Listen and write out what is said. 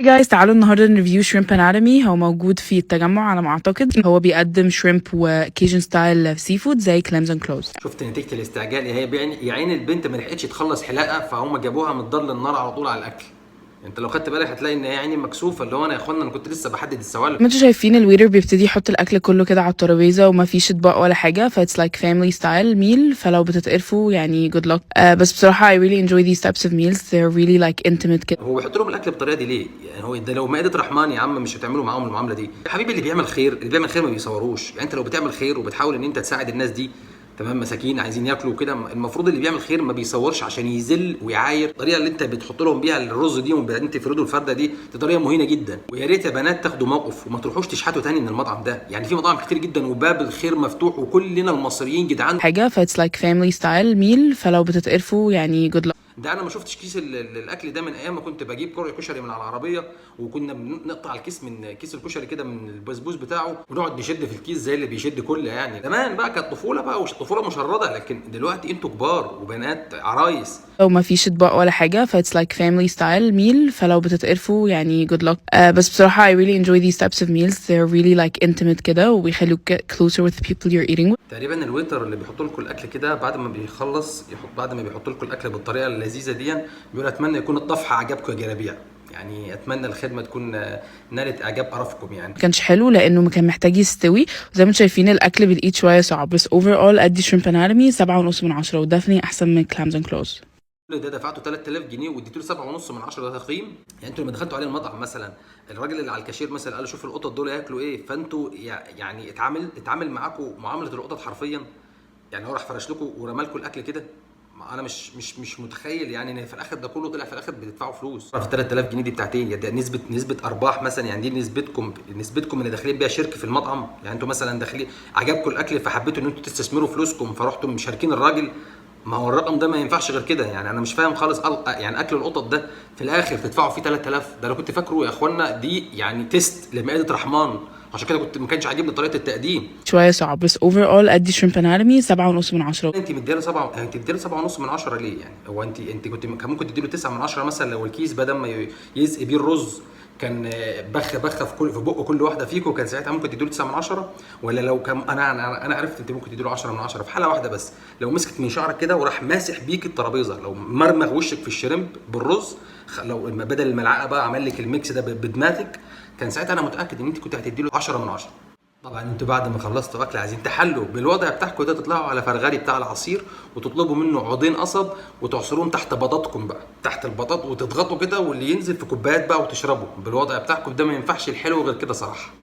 جايز تعالوا النهارده نريفيو شريمب اناتومي. هو موجود في التجمع على ما اعتقد. هو بيقدم شريمب وكيجن ستايل سي فود زي كلامز اند كلوز. شفت نتيجه الاستعجال؟ هي يا عين البنت ما لحقتش تخلص حلاقه فهم جابوها من الدار للنار على طول على الاكل. انت لو خدت بالك هتلاقي ان هي عيني مكسوفه، اللي هو انا يا اخوانا انا كنت لسه بحدد السوالف. ما انتوا شايفين الويتر بيبتدي يحط الاكل كله كده على الترابيزه وما فيش اطباق ولا حاجه، فايتس لايك فاميلي ستايل ميل. فلو بتتقرفوا يعني good luck. بس بصراحه I really enjoy these types of meals. They're really like intimate كده. هو بيحط لهم الاكل بالطريقه دي ليه؟ يعني هو ده لو مائده رحمن يا عم مش هتعملوا معاهم المعامله دي يا حبيبي. اللي بيعمل خير ما بيصوروش. يعني انت لو بتعمل خير وبتحاول ان انت تساعد الناس دي، تمام، مساكين عايزين ياكلوا كده، المفروض اللي بيعمل خير ما بيصورش عشان يذل ويعاير. الطريقه اللي انت بتحط لهم بيها الرز دي وبعدين تفردوا الفرده دي طريقه مهينه جدا. ويا ريت يا بنات تاخدوا موقف وما تروحوش تشحتوا تاني من المطعم ده. يعني في مطاعم كتير جدا وباب الخير مفتوح وكلنا المصريين جدعان حاجه فايتس لايك فاميلي ستايل ميل. فلو بتتقرفوا يعني good luck. ده انا ما شفتش كيس الاكل ده من ايام ما كنت بجيب كشري من على العربيه، وكنا بنقطع الكيس من كيس الكشري كده من البسبوس بتاعه ونقعد نشد في الكيس زي اللي بيشد كل. يعني زمان بقى كانت طفوله بقى طفوله مشرده، لكن دلوقتي انتوا كبار وبنات عرايس. لو ما فيش اطباق ولا حاجه فايتس لايك فاميلي ستايل ميل. فلو بتتقرفوا يعني good luck. بس بصراحه I really enjoy these types of meals. They're really like intimate كده وبيخلوك closer with the people you're eating with. تقريبا الويتر اللي بيحط لكم الاكل كده بعد ما بيخلص بعد ما بيحط لكم الاكل بالطريقه اللذيذه دي بيقول اتمنى يكون الطفح عجبكم يا جرابيع. يعني اتمنى الخدمه تكون نالت اعجاب قرفكم. يعني ما كانش حلو لانه كان محتاج يستوي، وزي ما انتم شايفين الاكل بالايد شويه صعب. بس overall ادي شريمب اناتومي 7.5 من 10 ودافني احسن من كلامز اند كلوز. كل ده دفعته 3000 جنيه واديته له 7.5 من 10. ده تقييم؟ يعني انتوا لما دخلتوا عليه المطعم مثلا الراجل اللي على الكاشير مثلا قال له شوف القطط دول ياكلوا ايه، فانتوا يعني اتعامل معاكم معامله القطط حرفيا. يعني هو راح فرش لكم ورمى لكم الاكل كده. انا مش متخيل يعني ان في الاخر ده كله طلع في الاخر بتدفعوا فلوس. في 3000 جنيه دي بتاعتين، يعني ده نسبه ارباح مثلا. يعني دي نسبتكم اللي داخلين بيها شركه في المطعم. يعني انتوا مثلا داخلين عجبكم الاكل فحبيتوا ان انتوا تستثمروا فلوسكم فرحتوا مشاركين الراجل. ما هو الرقم ده ما ينفعش غير كده. يعني انا مش فاهم خالص. يعني اكل القطط ده في الاخر تدفعوا فيه 3000. ده انا كنت فاكره يا اخوانا دي يعني تيست لمائده رحمن، عشان كده ما كانش عاجبني طريقه التقديم. شويه صعب. بس overall ادي شريمب اناتومي 7.5 من 10. انت مديله 7، انت مديله 7.5 من 10 ليه؟ يعني هو انت كان ممكن تديله 9 من 10 مثلا. لو الكيس بدل ما يزق بيه الرز كان بخه في بقه كل واحده فيكم، كان ساعتها ممكن تديله 9 من 10. ولا لو كان انا عرفت انت ممكن تديله 10 من 10 في حاله واحده بس. لو مسكت من شعرك كده وراح ماسح بيك الترابيزه، لو مرمغ وشك في الشريمب بالرز، لو بدل الملعقه بقى عمل لك الميكس ده بدماغك، كان ساعتها انا متاكد ان انت كنت هتديله 10 من 10. طبعا انتوا بعد ما خلصتوا اكل عايزين تحلوا بالوضع بتاعكم ده، تطلعوا على فرغالي بتاع العصير وتطلبوا منه عودين قصب وتعصروهم تحت بطاطكم بقى، تحت البطاط، وتضغطوا كده واللي ينزل في كوبايات بقى وتشربوا بالوضع بتاعكم ده. ما ينفعش الحلو غير كده صراحه.